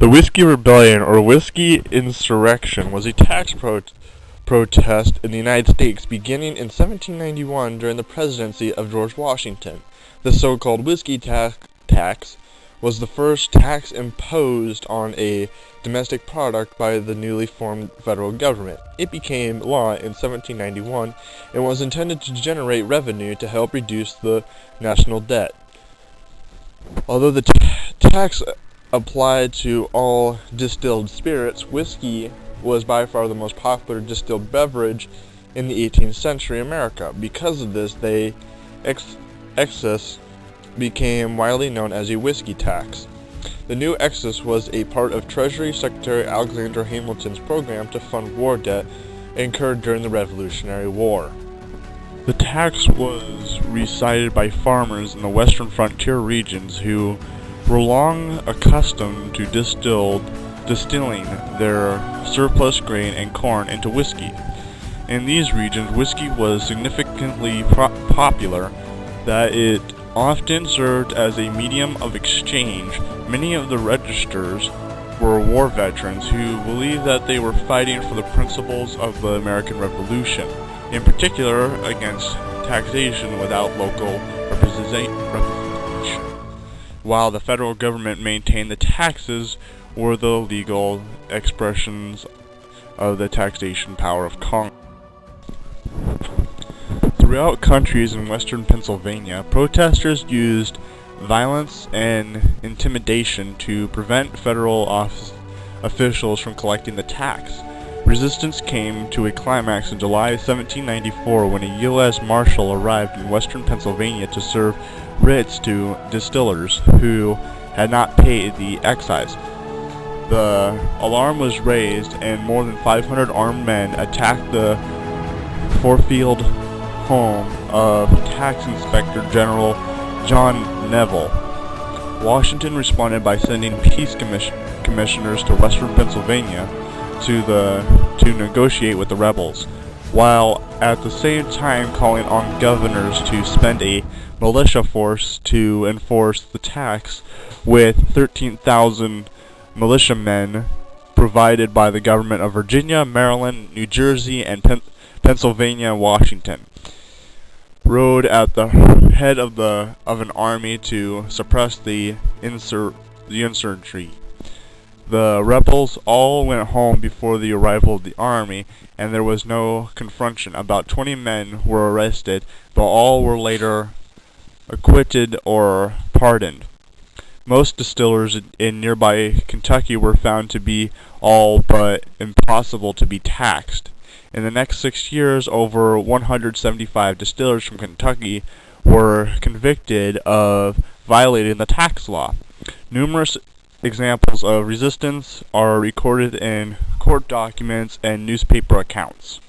The Whiskey Rebellion, or Whiskey Insurrection, was a tax protest in the United States beginning in 1791 during the presidency of George Washington. The so-called whiskey tax was the first tax imposed on a domestic product by the newly formed federal government. It became law in 1791 and was intended to generate revenue to help reduce the national debt. Although the tax applied to all distilled spirits, whiskey was by far the most popular distilled beverage in the 18th century America. Because of this, the excess became widely known as a whiskey tax. The new excess was a part of Treasury Secretary Alexander Hamilton's program to fund war debt incurred during the Revolutionary War. The tax was recited by farmers in the western frontier regions who were long accustomed to distilling their surplus grain and corn into whiskey. In these regions, whiskey was significantly popular, that it often served as a medium of exchange. Many of the registrars were war veterans who believed that they were fighting for the principles of the American Revolution, in particular against taxation without local representation, while the federal government maintained the taxes were the legal expressions of the taxation power of Congress. Throughout countries in western Pennsylvania, protesters used violence and intimidation to prevent federal officials from collecting the tax. Resistance came to a climax in July 1794 when a U.S. Marshal arrived in western Pennsylvania to serve writs to distillers who had not paid the excise. The alarm was raised and more than 500 armed men attacked the Forefield home of Tax Inspector General John Neville. Washington responded by sending peace commissioners to western Pennsylvania to negotiate with the rebels, while at the same time calling on governors to spend a militia force to enforce the tax, with 13,000 militiamen provided by the government of Virginia, Maryland, New Jersey, and Pennsylvania and Washington rode at the head of an army to suppress the insurgency. The rebels all went home before the arrival of the army, and there was no confrontation. About 20 men were arrested, but all were later acquitted or pardoned. Most distillers in nearby Kentucky were found to be all but impossible to be taxed. In the next 6 years, over 175 distillers from Kentucky were convicted of violating the tax law. Numerous examples of resistance are recorded in court documents and newspaper accounts.